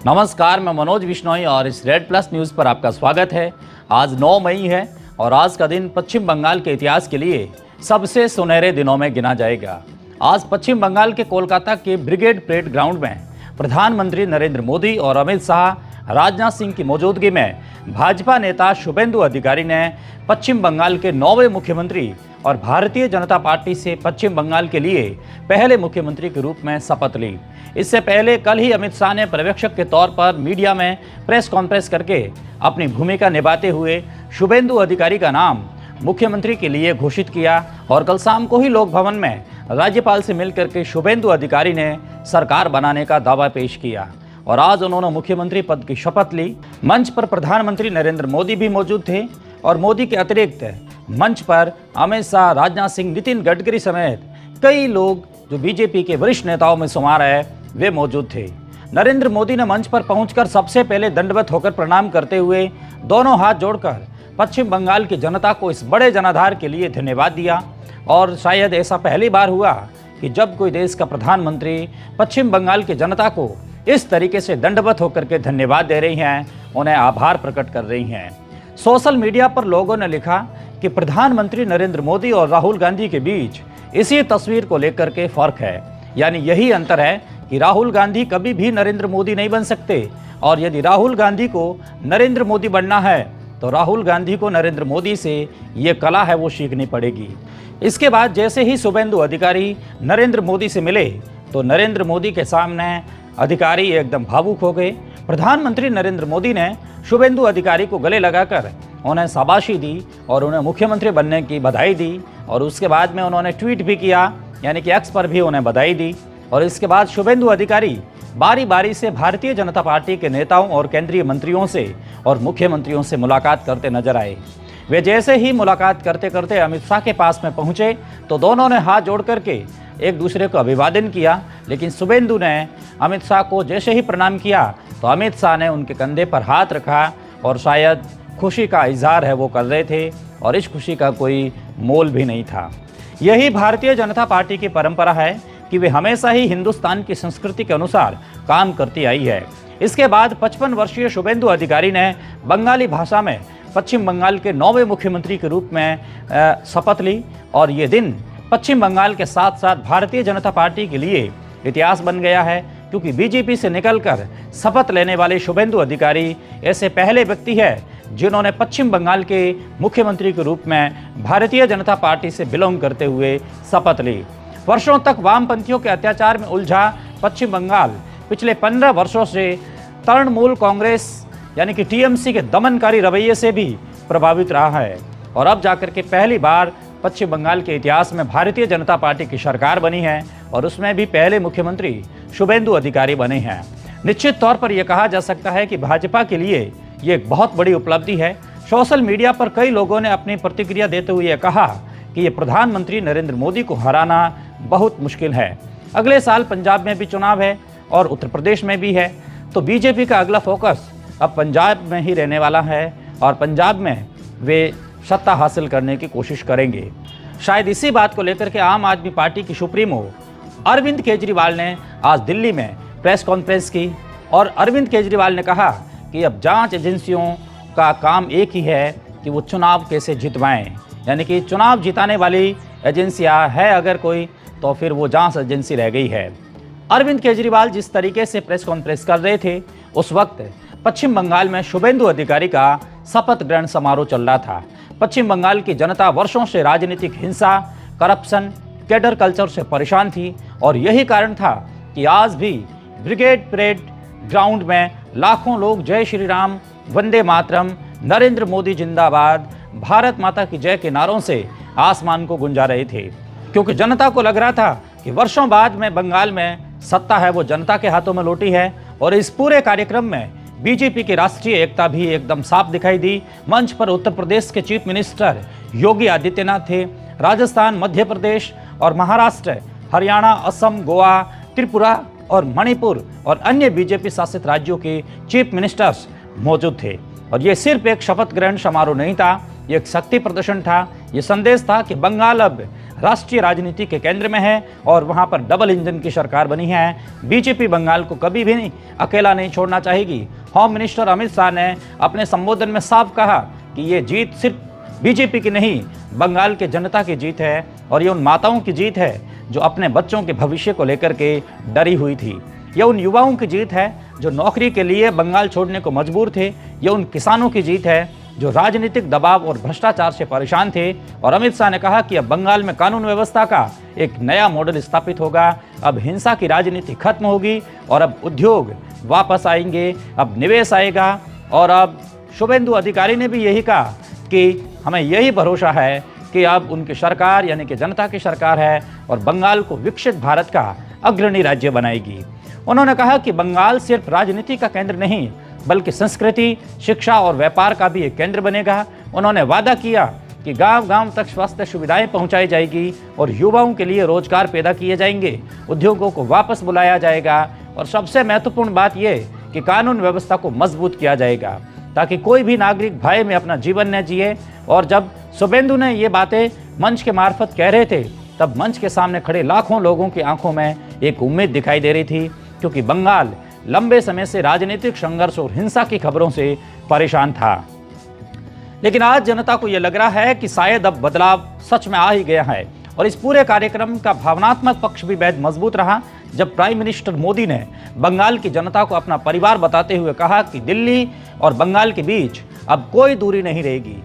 नमस्कार, मैं मनोज विश्नोई और इस रेड प्लस न्यूज़ पर आपका स्वागत है। आज 9 मई है और आज का दिन पश्चिम बंगाल के इतिहास के लिए सबसे सुनहरे दिनों में गिना जाएगा। आज पश्चिम बंगाल के कोलकाता के ब्रिगेड परेड ग्राउंड में प्रधानमंत्री नरेंद्र मोदी और अमित शाह, राजनाथ सिंह की मौजूदगी में भाजपा नेता शुभेंदु अधिकारी ने पश्चिम बंगाल के 9वें मुख्यमंत्री और भारतीय जनता पार्टी से पश्चिम बंगाल के लिए पहले मुख्यमंत्री के रूप में शपथ ली। इससे पहले कल ही अमित शाह ने पर्यवेक्षक के तौर पर मीडिया में प्रेस कॉन्फ्रेंस करके अपनी भूमिका निभाते हुए शुभेंदु अधिकारी का नाम मुख्यमंत्री के लिए घोषित किया और कल शाम को ही लोक भवन में राज्यपाल से मिलकर के शुभेंदु अधिकारी ने सरकार बनाने का दावा पेश किया और आज उन्होंने मुख्यमंत्री पद की शपथ ली। मंच पर प्रधानमंत्री नरेंद्र मोदी भी मौजूद थे और मोदी के अतिरिक्त मंच पर अमित शाह, राजनाथ सिंह, नितिन गडकरी समेत कई लोग जो बीजेपी के वरिष्ठ नेताओं में शुमार है वे मौजूद थे। नरेंद्र मोदी ने मंच पर पहुंचकर सबसे पहले दंडवत होकर प्रणाम करते हुए दोनों हाथ जोड़कर पश्चिम बंगाल की जनता को इस बड़े जनाधार के लिए धन्यवाद दिया और शायद ऐसा पहली बार हुआ कि जब कोई देश का प्रधानमंत्री पश्चिम बंगाल की जनता को इस तरीके से दंडवत होकर के धन्यवाद दे रही हैं, उन्हें आभार प्रकट कर रही हैं। सोशल मीडिया पर लोगों ने लिखा कि प्रधानमंत्री नरेंद्र मोदी और राहुल गांधी के बीच इसी तस्वीर को लेकर के फर्क है, यानी यही अंतर है कि राहुल गांधी कभी भी नरेंद्र मोदी नहीं बन सकते और यदि राहुल गांधी को नरेंद्र मोदी बनना है तो राहुल गांधी को नरेंद्र मोदी से ये कला है वो सीखनी पड़ेगी। इसके बाद जैसे ही शुभेंदु अधिकारी नरेंद्र मोदी से मिले तो नरेंद्र मोदी के सामने अधिकारी एकदम भावुक हो गए। प्रधानमंत्री नरेंद्र मोदी ने शुभेंदु अधिकारी को गले लगाकर उन्हें शाबाशी दी और उन्हें मुख्यमंत्री बनने की बधाई दी और उसके बाद में उन्होंने ट्वीट भी किया, यानी कि एक्स पर भी उन्हें बधाई दी। और इसके बाद शुभेंदु अधिकारी बारी बारी से भारतीय जनता पार्टी के नेताओं और केंद्रीय मंत्रियों से और मुख्यमंत्रियों से मुलाकात करते नजर आए। वे जैसे ही मुलाकात करते करते अमित शाह के पास में पहुंचे तो दोनों ने हाथ जोड़ करके एक दूसरे को अभिवादन किया, लेकिन शुभेंदु ने अमित शाह को जैसे ही प्रणाम किया तो अमित शाह ने उनके कंधे पर हाथ रखा और शायद खुशी का इजहार है वो कर रहे थे और इस खुशी का कोई मोल भी नहीं था। यही भारतीय जनता पार्टी की परंपरा है कि वे हमेशा ही हिंदुस्तान की संस्कृति के अनुसार काम करती आई है। इसके बाद 55 वर्षीय शुभेंदु अधिकारी ने बंगाली भाषा में पश्चिम बंगाल के 9वें मुख्यमंत्री के रूप में शपथ ली और ये दिन पश्चिम बंगाल के साथ साथ भारतीय जनता पार्टी के लिए इतिहास बन गया है, क्योंकि बीजेपी से निकलकर शपथ लेने वाले शुभेंदु अधिकारी ऐसे पहले व्यक्ति है जिन्होंने पश्चिम बंगाल के मुख्यमंत्री के रूप में भारतीय जनता पार्टी से बिलोंग करते हुए शपथ ली। वर्षों तक वामपंथियों के अत्याचार में उलझा पश्चिम बंगाल पिछले 15 वर्षों से तृणमूल कांग्रेस यानी कि टीएमसी के दमनकारी रवैये से भी प्रभावित रहा है और अब जाकर के पहली बार पश्चिम बंगाल के इतिहास में भारतीय जनता पार्टी की सरकार बनी है और उसमें भी पहले मुख्यमंत्री शुभेंदु अधिकारी बने हैं। निश्चित तौर पर यह कहा जा सकता है कि भाजपा के लिए ये एक बहुत बड़ी उपलब्धि है। सोशल मीडिया पर कई लोगों ने अपनी प्रतिक्रिया देते हुए कहा कि ये प्रधानमंत्री नरेंद्र मोदी को हराना बहुत मुश्किल है। अगले साल पंजाब में भी चुनाव है और उत्तर प्रदेश में भी है, तो बीजेपी का अगला फोकस अब पंजाब में ही रहने वाला है और पंजाब में वे सत्ता हासिल करने की कोशिश करेंगे। शायद इसी बात को लेकर के आम आदमी पार्टी की सुप्रीमो अरविंद केजरीवाल ने आज दिल्ली में प्रेस कॉन्फ्रेंस की और अरविंद केजरीवाल ने कहा कि अब जांच एजेंसियों का काम एक ही है कि वो चुनाव कैसे जितवाएं, यानी कि चुनाव जिताने वाली एजेंसियां है अगर कोई तो फिर वो जांच एजेंसी रह गई है। अरविंद केजरीवाल जिस तरीके से प्रेस कॉन्फ्रेंस कर रहे थे उस वक्त पश्चिम बंगाल में शुभेंदु अधिकारी का शपथ ग्रहण समारोह चल रहा था। पश्चिम बंगाल की जनता वर्षों से राजनीतिक हिंसा, करप्शन, कैडर कल्चर से परेशान थी और यही कारण था कि आज भी ब्रिगेड परेड ग्राउंड में लाखों लोग जय श्री राम, वंदे मातरम, नरेंद्र मोदी जिंदाबाद, भारत माता की जय के नारों से आसमान को गुंजा रहे थे, क्योंकि जनता को लग रहा था कि वर्षों बाद में बंगाल में सत्ता है वो जनता के हाथों में लौटी है। और इस पूरे कार्यक्रम में बीजेपी की राष्ट्रीय एकता भी एकदम साफ दिखाई दी। मंच पर उत्तर प्रदेश के चीफ मिनिस्टर योगी आदित्यनाथ थे, राजस्थान, मध्य प्रदेश और महाराष्ट्र, हरियाणा, असम, गोवा, त्रिपुरा और मणिपुर और अन्य बीजेपी शासित राज्यों के चीफ मिनिस्टर्स मौजूद थे। और ये सिर्फ एक शपथ ग्रहण समारोह नहीं था, ये एक शक्ति प्रदर्शन था। ये संदेश था कि बंगाल अब राष्ट्रीय राजनीति के केंद्र में है और वहां पर डबल इंजन की सरकार बनी है। बीजेपी बंगाल को कभी भी अकेला नहीं छोड़ना चाहेगी। होम मिनिस्टर अमित शाह ने अपने संबोधन में साफ कहा कि ये जीत सिर्फ बीजेपी की नहीं, बंगाल के जनता की जीत है और ये उन माताओं की जीत है जो अपने बच्चों के भविष्य को लेकर के डरी हुई थी। ये उन युवाओं की जीत है जो नौकरी के लिए बंगाल छोड़ने को मजबूर थे। ये उन किसानों की जीत है जो राजनीतिक दबाव और भ्रष्टाचार से परेशान थे। और अमित शाह ने कहा कि अब बंगाल में कानून व्यवस्था का एक नया मॉडल स्थापित होगा। अब हिंसा की राजनीति खत्म होगी और अब उद्योग वापस आएंगे, अब निवेश आएगा। और अब शुभेंदु अधिकारी ने भी यही कहा कि हमें यही भरोसा है कि अब उनकी सरकार यानी कि जनता की सरकार है और बंगाल को विकसित भारत का अग्रणी राज्य बनाएगी। उन्होंने कहा कि बंगाल सिर्फ राजनीति का केंद्र नहीं बल्कि संस्कृति, शिक्षा और व्यापार का भी एक केंद्र बनेगा। उन्होंने वादा किया कि गांव-गांव तक स्वास्थ्य सुविधाएं पहुंचाई जाएगी और युवाओं के लिए रोजगार पैदा किए जाएंगे, उद्योगों को वापस बुलाया जाएगा और सबसे महत्वपूर्ण बात यह कि कानून व्यवस्था को मजबूत किया जाएगा ताकि कोई भी नागरिक भय में अपना जीवन न जिए। और जब शुभेंदु ने ये बातें मंच के मार्फत कह रहे थे तब मंच के सामने खड़े लाखों लोगों की आंखों में एक उम्मीद दिखाई दे रही थी, क्योंकि बंगाल लंबे समय से राजनीतिक संघर्ष और हिंसा की खबरों से परेशान था। लेकिन आज जनता को यह लग रहा है कि शायद अब बदलाव सच में आ ही गया है। और इस पूरे कार्यक्रम का भावनात्मक पक्ष भी बेहद मजबूत रहा जब प्राइम मिनिस्टर मोदी ने बंगाल की जनता को अपना परिवार बताते हुए कहा कि दिल्ली और बंगाल के बीच अब कोई दूरी नहीं रहेगी।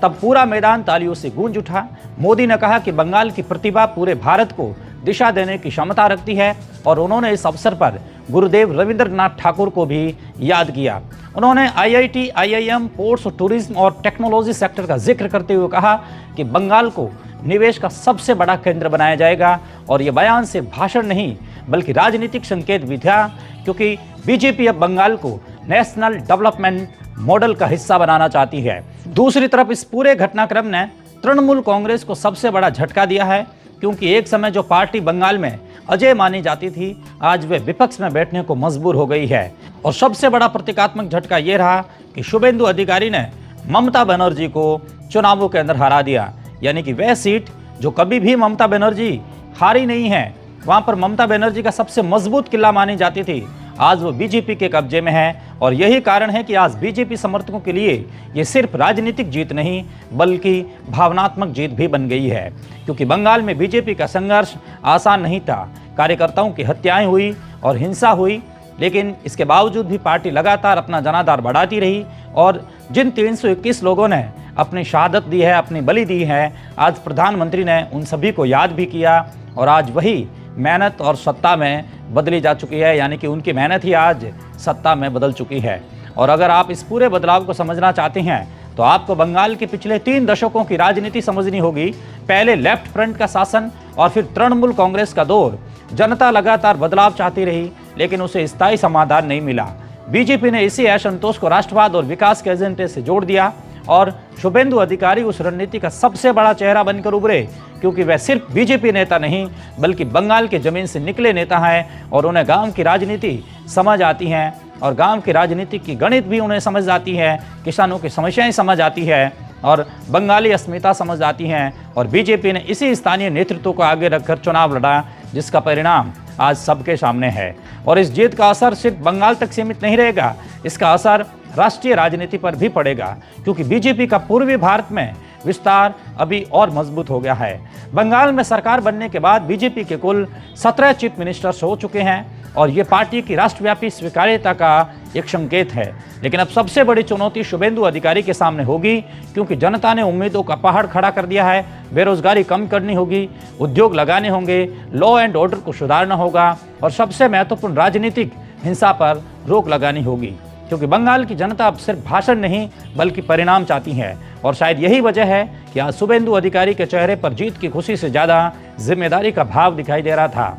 तब पूरा मैदान तालियों से गूंज उठा। मोदी ने कहा कि बंगाल की प्रतिभा पूरे भारत को दिशा देने की क्षमता रखती है और उन्होंने इस अवसर पर गुरुदेव रविंद्रनाथ ठाकुर को भी याद किया। उन्होंने IIT, IIM, पोर्ट्स, टूरिज्म और टेक्नोलॉजी सेक्टर का जिक्र करते हुए कहा कि बंगाल को निवेश का सबसे बड़ा केंद्र बनाया जाएगा। और ये बयान सिर्फ भाषण नहीं बल्कि राजनीतिक संकेत भी था, क्योंकि बीजेपी अब बंगाल को नेशनल डेवलपमेंट मॉडल का हिस्सा बनाना चाहती है। दूसरी तरफ इस पूरे घटनाक्रम ने तृणमूल कांग्रेस को सबसे बड़ा झटका दिया है, क्योंकि एक समय जो पार्टी बंगाल में अजय मानी जाती थी आज वे विपक्ष में बैठने को मजबूर हो गई है। और सबसे बड़ा प्रतीकात्मक झटका ये रहा कि शुभेंदु अधिकारी ने ममता बनर्जी को चुनावों के अंदर हरा दिया। यानी कि वह सीट जो कभी भी ममता बनर्जी हारी नहीं है, वहां पर ममता बनर्जी का सबसे मजबूत किला मानी जाती थी, आज वो बीजेपी के कब्जे में है। और यही कारण है कि आज बीजेपी समर्थकों के लिए ये सिर्फ राजनीतिक जीत नहीं बल्कि भावनात्मक जीत भी बन गई है, क्योंकि बंगाल में बीजेपी का संघर्ष आसान नहीं था। कार्यकर्ताओं की हत्याएं हुई और हिंसा हुई, लेकिन इसके बावजूद भी पार्टी लगातार अपना जनाधार बढ़ाती रही। और जिन 321 लोगों ने अपनी शहादत दी है, अपनी बलि दी है, आज प्रधानमंत्री ने उन सभी को याद भी किया और आज वही मेहनत और सत्ता में बदली जा चुकी है। यानी कि उनकी मेहनत ही आज सत्ता में बदल चुकी है। और अगर आप इस पूरे बदलाव को समझना चाहते हैं तो आपको बंगाल के पिछले 3 दशकों की राजनीति समझनी होगी। पहले लेफ्ट फ्रंट का शासन और फिर तृणमूल कांग्रेस का दौर। जनता लगातार बदलाव चाहती रही लेकिन उसे स्थायी समाधान नहीं मिला। बीजेपी ने इसी असंतोष को राष्ट्रवाद और विकास के एजेंडे से जोड़ दिया और शुभेंदु अधिकारी उस रणनीति का सबसे बड़ा चेहरा बनकर उभरे, क्योंकि वह सिर्फ बीजेपी नेता नहीं बल्कि बंगाल के जमीन से निकले नेता हैं और उन्हें गांव की राजनीति समझ आती हैं और गांव की राजनीति की गणित भी उन्हें समझ आती है, किसानों की समस्याएं समझ आती है और बंगाली अस्मिता समझ आती हैं। और बीजेपी ने इसी स्थानीय नेतृत्व को आगे रखकर चुनाव लड़ा, जिसका परिणाम आज सबके सामने है। और इस जीत का असर सिर्फ बंगाल तक सीमित नहीं रहेगा, इसका असर राष्ट्रीय राजनीति पर भी पड़ेगा, क्योंकि बीजेपी का पूर्वी भारत में विस्तार अभी और मजबूत हो गया है। बंगाल में सरकार बनने के बाद बीजेपी के कुल 17 चीफ मिनिस्टर्स हो चुके हैं और ये पार्टी की राष्ट्रव्यापी स्वीकार्यता का एक संकेत है। लेकिन अब सबसे बड़ी चुनौती शुभेंदु अधिकारी के सामने होगी, क्योंकि जनता ने उम्मीदों का पहाड़ खड़ा कर दिया है। बेरोजगारी कम करनी होगी, उद्योग लगाने होंगे, लॉ एंड ऑर्डर को सुधारना होगा और सबसे महत्वपूर्ण राजनीतिक हिंसा पर रोक लगानी होगी, क्योंकि बंगाल की जनता अब सिर्फ भाषण नहीं बल्कि परिणाम चाहती है। और शायद यही वजह है कि आज शुभेंदु अधिकारी के चेहरे पर जीत की खुशी से ज़्यादा जिम्मेदारी का भाव दिखाई दे रहा था।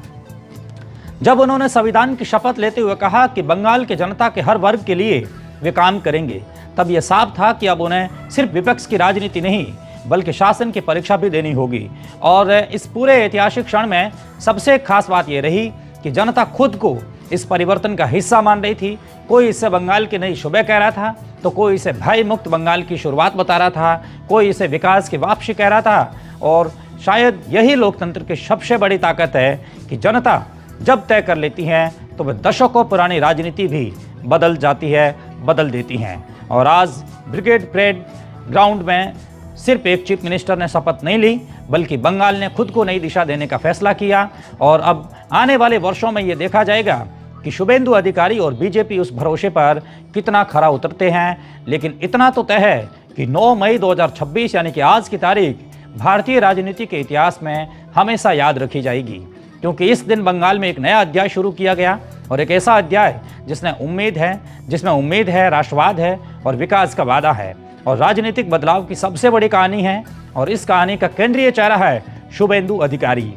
जब उन्होंने संविधान की शपथ लेते हुए कहा कि बंगाल के जनता के हर वर्ग के लिए वे काम करेंगे, तब यह साफ था कि अब उन्हें सिर्फ विपक्ष की राजनीति नहीं बल्कि शासन की परीक्षा भी देनी होगी। और इस पूरे ऐतिहासिक क्षण में सबसे खास बात यह रही कि जनता खुद को इस परिवर्तन का हिस्सा मान रही थी। कोई इसे बंगाल की नई सुबह कह रहा था, तो कोई इसे भय मुक्त बंगाल की शुरुआत बता रहा था, कोई इसे विकास की वापसी कह रहा था और शायद यही लोकतंत्र की सबसे बड़ी ताकत है कि जनता जब तय कर लेती है तो वह दशकों पुरानी राजनीति भी बदल जाती है, बदल देती हैं। और आज ब्रिगेड परेड ग्राउंड में सिर्फ एक चीफ मिनिस्टर ने शपथ नहीं ली, बल्कि बंगाल ने खुद को नई दिशा देने का फैसला किया। और अब आने वाले वर्षों में ये देखा जाएगा कि शुभेंदु अधिकारी और बीजेपी उस भरोसे पर कितना खरा उतरते हैं। लेकिन इतना तो तय है कि 9 मई 2026 यानी कि आज की तारीख भारतीय राजनीति के इतिहास में हमेशा याद रखी जाएगी, क्योंकि इस दिन बंगाल में एक नया अध्याय शुरू किया गया, और एक ऐसा अध्याय जिसमें उम्मीद है, राष्ट्रवाद है और विकास का वादा है, और राजनीतिक बदलाव की सबसे बड़ी कहानी है। और इस कहानी का केंद्रीय चेहरा है शुभेंदु अधिकारी,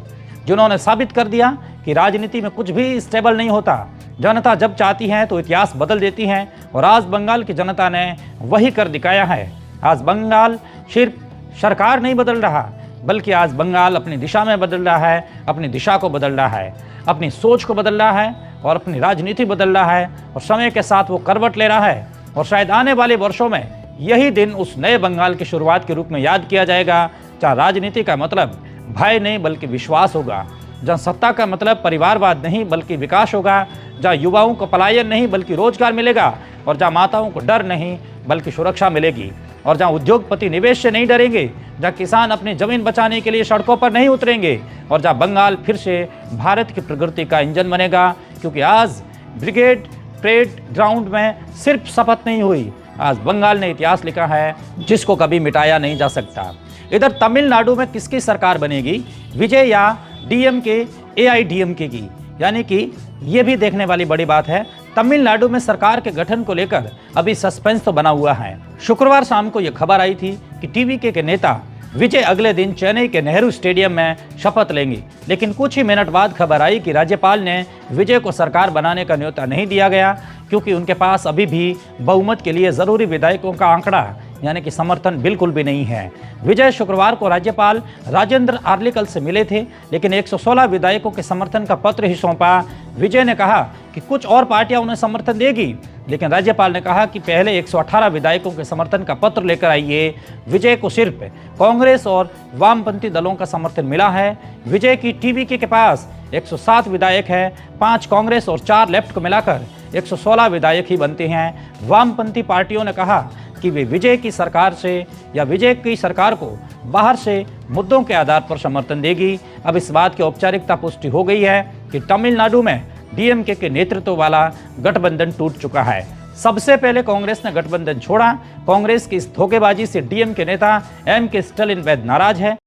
जिन्होंने साबित कर दिया कि राजनीति में कुछ भी स्टेबल नहीं होता। जनता जब चाहती है तो इतिहास बदल देती है, और आज बंगाल की जनता ने वही कर दिखाया है। आज बंगाल सिर्फ सरकार नहीं बदल रहा, बल्कि आज बंगाल अपनी दिशा में बदल रहा है, अपनी दिशा को बदल रहा है, अपनी सोच को बदल रहा है और अपनी राजनीति बदल रहा है, और समय के साथ वो करवट ले रहा है। और शायद आने वाले वर्षों में यही दिन उस नए बंगाल की शुरुआत के रूप में याद किया जाएगा, जहाँ राजनीति का मतलब भय नहीं बल्कि विश्वास होगा, जहाँ सत्ता का मतलब परिवारवाद नहीं बल्कि विकास होगा, जहाँ युवाओं को पलायन नहीं बल्कि रोजगार मिलेगा, और जहाँ माताओं को डर नहीं बल्कि सुरक्षा मिलेगी, और जहाँ उद्योगपति निवेश से नहीं डरेंगे, जहाँ किसान अपनी जमीन बचाने के लिए सड़कों पर नहीं उतरेंगे, और जहाँ बंगाल फिर से भारत की प्रगति का इंजन बनेगा। क्योंकि आज ब्रिगेड परेड ग्राउंड में सिर्फ शपथ नहीं हुई, आज बंगाल ने इतिहास लिखा है जिसको कभी मिटाया नहीं जा सकता। इधर तमिलनाडु में किसकी सरकार बनेगी, विजय या डीएमके एआईडीएमके की, यानी कि ये भी देखने वाली बड़ी बात है। तमिलनाडु में सरकार के गठन को लेकर अभी सस्पेंस तो बना हुआ है। शुक्रवार शाम को यह खबर आई थी कि टीवीके के नेता विजय अगले दिन चेन्नई के नेहरू स्टेडियम में शपथ लेंगे, लेकिन कुछ ही मिनट बाद खबर आई कि राज्यपाल ने विजय को सरकार बनाने का न्योता नहीं दिया गया, क्योंकि उनके पास अभी भी बहुमत के लिए जरूरी विधायकों का आंकड़ा यानी कि समर्थन बिल्कुल भी नहीं है। विजय शुक्रवार को राज्यपाल राजेंद्र आर्लिकल से मिले थे, लेकिन 116 विधायकों के समर्थन का पत्र ही सौंपा। विजय ने कहा कि कुछ और पार्टियां उन्हें समर्थन देगी, लेकिन राज्यपाल ने कहा कि पहले 118 विधायकों के समर्थन का पत्र लेकर आइए। विजय को सिर्फ कांग्रेस और वामपंथी दलों का समर्थन मिला है। विजय की टीवीके के पास 107 विधायक है, 5 कांग्रेस और 4 लेफ्ट को मिलाकर 116 विधायक ही बनते हैं। वामपंथी पार्टियों ने कहा कि वे विजय की सरकार से या विजय की सरकार को बाहर से मुद्दों के आधार पर समर्थन देगी। अब इस बात की औपचारिकता पुष्टि हो गई है कि तमिलनाडु में डीएमके के नेतृत्व वाला गठबंधन टूट चुका है। सबसे पहले कांग्रेस ने गठबंधन छोड़ा। कांग्रेस की इस धोखेबाजी से डीएमके नेता एम के स्टालिन वैद्य नाराज है।